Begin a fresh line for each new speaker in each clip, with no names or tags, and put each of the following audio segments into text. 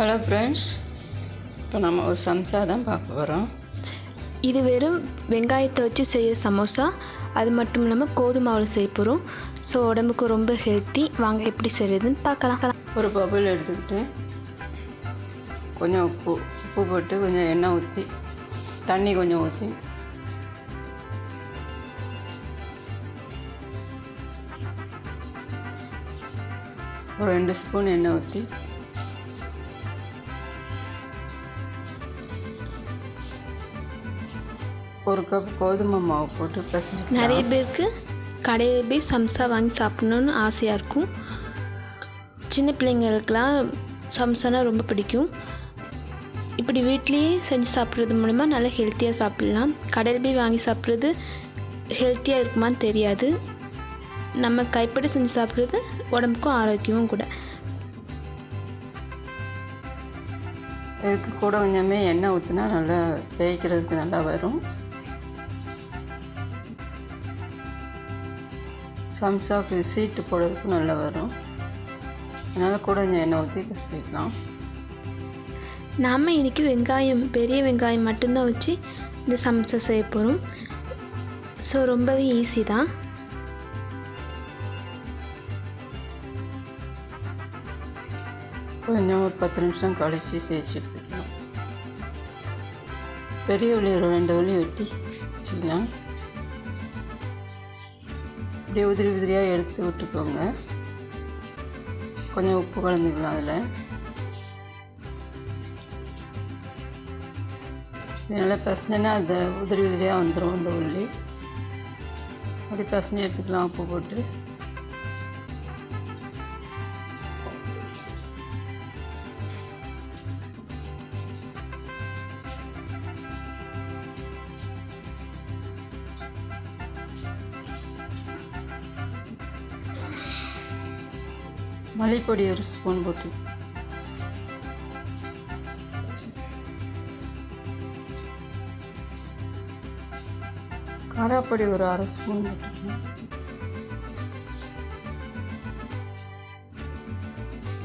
Hello friends, இப்போ நம்ம ஒரு சம்சா தான் பார்க்க போகிறோம்.
இது வெறும் வெங்காயத்தை வச்சு செய்கிற சமோசா. அது மட்டும் இல்லாமல் கோதுமாவில் செய்ய போகிறோம். ஸோ உடம்புக்கு ரொம்ப ஹெல்த்தி. வாங்க எப்படி செய்கிறதுன்னு பார்க்கலாம்.
ஒரு பபுள் எடுத்துக்கிட்டு கொஞ்சம் உப்பு போட்டு கொஞ்சம் எண்ணெய் ஊற்றி தண்ணி கொஞ்சம் ஊற்றி ஒரு 2 ஸ்பூன் எண்ணெய் ஊற்றி ஒரு கப் கோதுமை மாவு போட்டு பிசைஞ்சு.
நிறைய பேருக்கு கடையில் போய் சம்சா வாங்கி சாப்பிட்ணுன்னு ஆசையாக இருக்கும். சின்ன பிள்ளைங்களுக்கெலாம் சம்சானா ரொம்ப பிடிக்கும். இப்படி வீட்லேயே செஞ்சு சாப்பிட்றது மூலமாக நல்லா ஹெல்த்தியாக சாப்பிட்லாம். கடையில் போய் வாங்கி சாப்பிட்றது ஹெல்த்தியாக இருக்குமான்னு தெரியாது. நம்ம கைப்படி செஞ்சு சாப்பிட்றது உடம்புக்கும் ஆரோக்கியமும் கூட.
இதுக்கு கூட கொஞ்சமே எண்ணெய் ஊற்றினா நல்லா தேய்க்கிறதுக்கு நல்லா வரும். சம்சாவுக்கு சீட்டு போடுறதுக்கு நல்லா வரும். அதனால் கூட கொஞ்சம் எண்ணெய் ஊற்றி பிசைக்கலாம்.
நாம் இன்றைக்கி பெரிய வெங்காயம் மட்டும்தான் வச்சு இந்த சம்சா செய்ய போகிறோம். ஸோ ரொம்பவே ஈஸி தான்.
கொஞ்சம் ஒரு 10 நிமிஷம் கழித்து தேய்ச்சி எடுத்துக்கலாம். பெரிய உள்ளி 2 உள்ளி வெட்டி வச்சுக்கலாம். இப்படியே உதிரியாக எடுத்து விட்டுக்கோங்க. கொஞ்சம் உப்பு கலந்துக்கலாம். அதில் நல்லா பசங்கன்னா அந்த உதிரியாக வந்துடும். அந்த உள்ளி அப்படி பசஞ்சு எடுத்துக்கலாம் உப்பு போட்டு. மல்லிப்பொடி 1 ஸ்பூன் போட்டு, காராப்பொடி ஒரு 1/2 ஸ்பூன் போட்டுக்கணும்.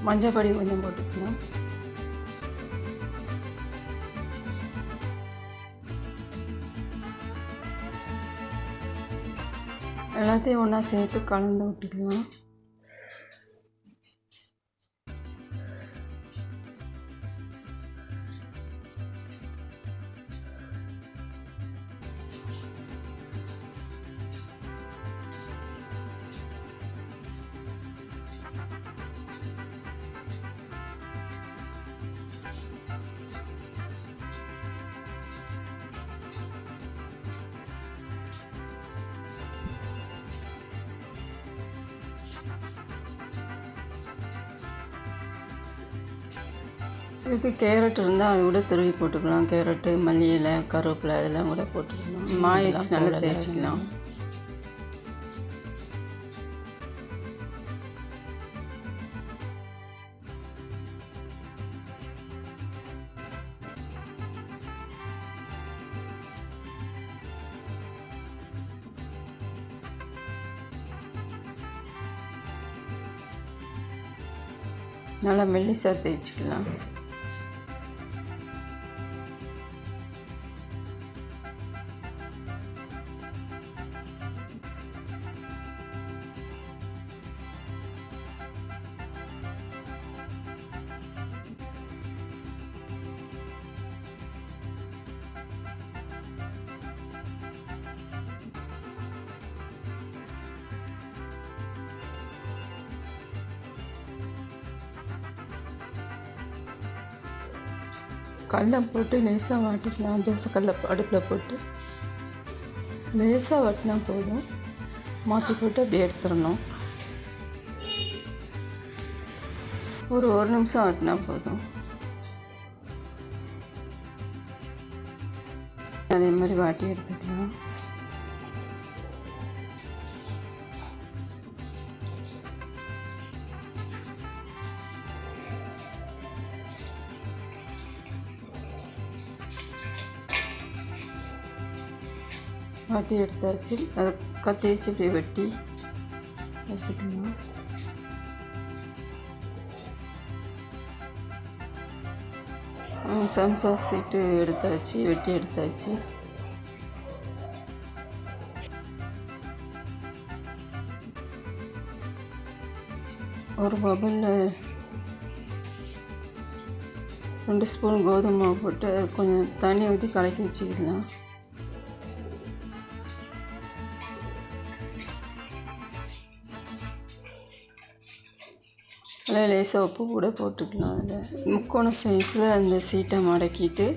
மஞ்சள் பொடி கொஞ்சம் போட்டுக்கணும். எல்லாத்தையும் ஒன்றா சேர்த்து கலந்து விட்டுக்கலாம். இதுக்கு கேரட் இருந்தால் அது கூட துருவி போட்டுக்கலாம். கேரட்டு, மல்லி இலை, கருவேப்பிலை அதெல்லாம் கூட போட்டுக்கலாம். மாயிடுச்சு நல்லா தேய்ச்சிக்கலாம். நல்லா மெல்லிசா தேய்ச்சிக்கலாம். கடலை போட்டு லேசாக வாட்டிக்கலாம். தோசைக்கல்லை அடுப்பில் போட்டு லேசாக வாட்டினா போதும். மாற்றி போட்டு அப்படியே எடுத்துடணும். ஒரு 1 நிமிஷம் வாட்டினா போதும். அதே மாதிரி வாட்டி எடுத்துக்கலாம். வாட்டி எடுத்தாச்சு. அதை கத்தி வச்சு இப்படி வெட்டி எடுத்துக்கலாம். சம்சா சீட்டு எடுத்தாச்சு, வெட்டி எடுத்தாச்சு. ஒரு பபலில் 2 ஸ்பூன் கோதுமை மாவு போட்டு கொஞ்சம் தண்ணி ஊற்றி கலக்கி வச்சுக்கலாம். அதில் லேசாக உப்பு கூட போட்டுக்கலாம். அதில் முக்கோண சைஸில் அந்த சீட்டை மடக்கிட்டு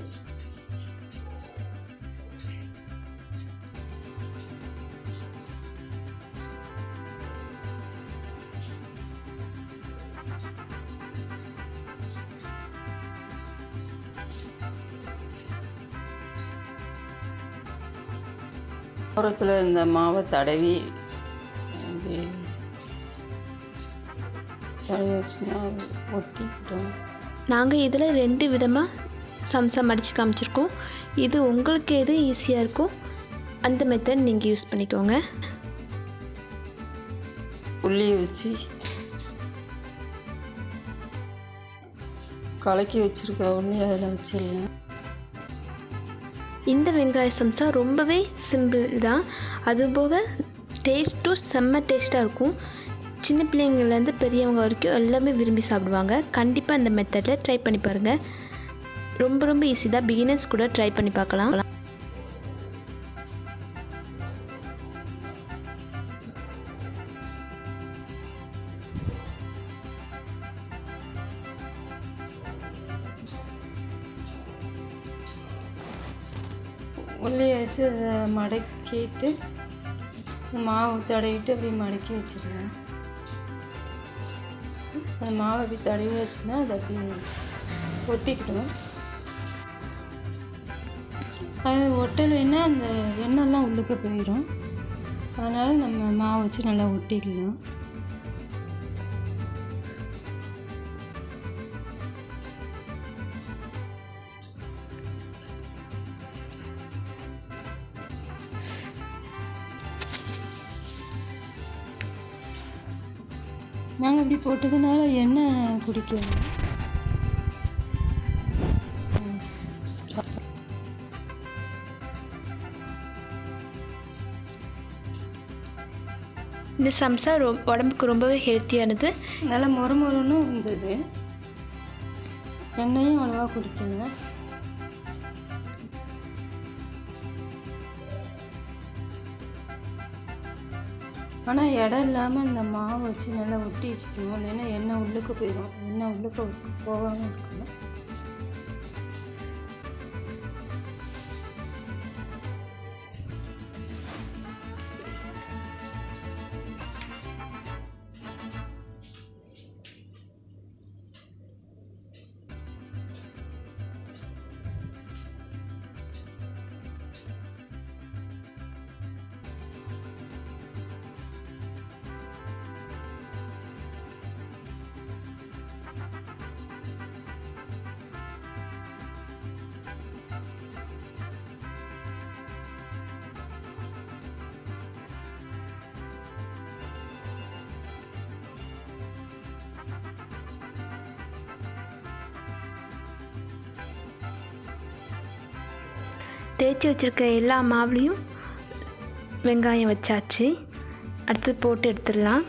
ஓரத்தில் இந்த மாவை தடவி வச்சுன்னா ஒட்டிக்கிட்டோம்.
நாங்கள் இதில் 2 விதமாக சம்சா மடித்து காமிச்சிருக்கோம். இது உங்களுக்கு எது ஈஸியாக இருக்கோ அந்த மெத்தட் நீங்கள் யூஸ் பண்ணிக்கோங்க.
உள்ளியை வச்சு கலக்கி வச்சுருக்க உள்ளி அதில் வச்சிடலாம்.
இந்த வெங்காய சம்சா ரொம்பவே சிம்பிள் தான், அதுபோக டேஸ்ட்டும் செம்ம டேஸ்ட்டாக இருக்கும். சின்ன பிள்ளைங்கள்லேருந்து பெரியவங்க வரைக்கும் எல்லாமே விரும்பி சாப்பிடுவாங்க. கண்டிப்பாக இந்த மெத்தடில் ட்ரை பண்ணி பாருங்கள். ரொம்ப ரொம்ப ஈஸி தான், பிகினர்ஸ் கூட ட்ரை பண்ணி பார்க்கலாம்.
உள்ளியை வச்சு அதை மடக்கிட்டு மாவு தடவிட்டு அப்படி மடக்கி வச்சிடலாம். அந்த மாவை அப்படி தடவி வச்சுன்னா அது அப்படி ஒட்டிக்கிடும். அது ஒட்டலைன்னா அந்த எண்ணெய்லாம் உள்ளுக்க போயிடும். அதனால் நம்ம மாவு வச்சு நல்லா ஒட்டிக்கலாம். நாங்கள் இப்படி போட்டதுனால எண்ணெய் குடிக்கணும்.
இந்த சம்சா உடம்புக்கு ரொம்பவே ஹெல்த்தியானது.
நல்லா மொறுமொறுன்னு இருந்தது. எண்ணெயும் அவ்வளோவா குடிக்கல. ஆனால் இடம் இல்லாமல் இந்த மாவு வச்சு நல்லா ஒட்டி வச்சுக்கணும். இல்லைன்னா எண்ணெய் உள்ளுக்கு போயிடும். எண்ணெய் உள்ளுக்கு போகாமல் இருக்கணும்.
தேய்ச்சி வச்சுருக்க எல்லா மாவுலேயும் வெங்காயம் வச்சாச்சு. அடுத்து போட்டு எடுத்துடலாம்.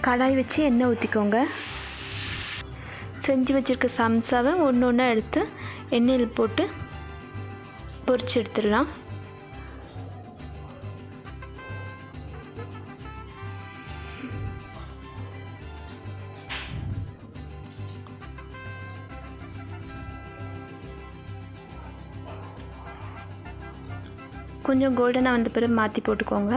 கடாய் வச்சு எண்ணெய் ஊற்றிக்கோங்க. செஞ்சு வச்சுருக்க சம்சாவை ஒன்று ஒன்றா எடுத்து எண்ணெயில் போட்டு பொரிச்சு எடுத்துடலாம். கொஞ்சம் கோல்டனாக வந்த பிறகு மாற்றி போட்டுக்கோங்க.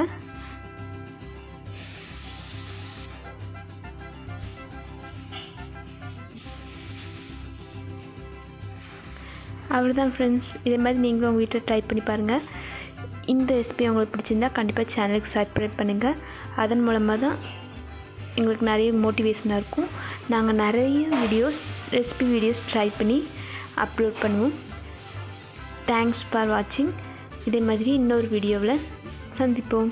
அவ்வளோதான் ஃப்ரெண்ட்ஸ். இதே மாதிரி நீங்களும் உங்கள் வீட்டில் ட்ரை பண்ணி பாருங்கள். இந்த ரெசிபி உங்களுக்கு பிடிச்சிருந்தா கண்டிப்பாக சேனலுக்கு சப்ஸ்கிரைப் பண்ணுங்கள். அதன் மூலமாக தான் எங்களுக்கு நிறைய மோட்டிவேஷனாக இருக்கும். நாங்கள் நிறைய ரெசிபி வீடியோஸ் ட்ரை பண்ணி அப்லோட் பண்ணுவோம். தேங்க்ஸ் ஃபார் வாட்சிங். இதே மாதிரி இன்னொரு வீடியோவில் சந்திப்போம்.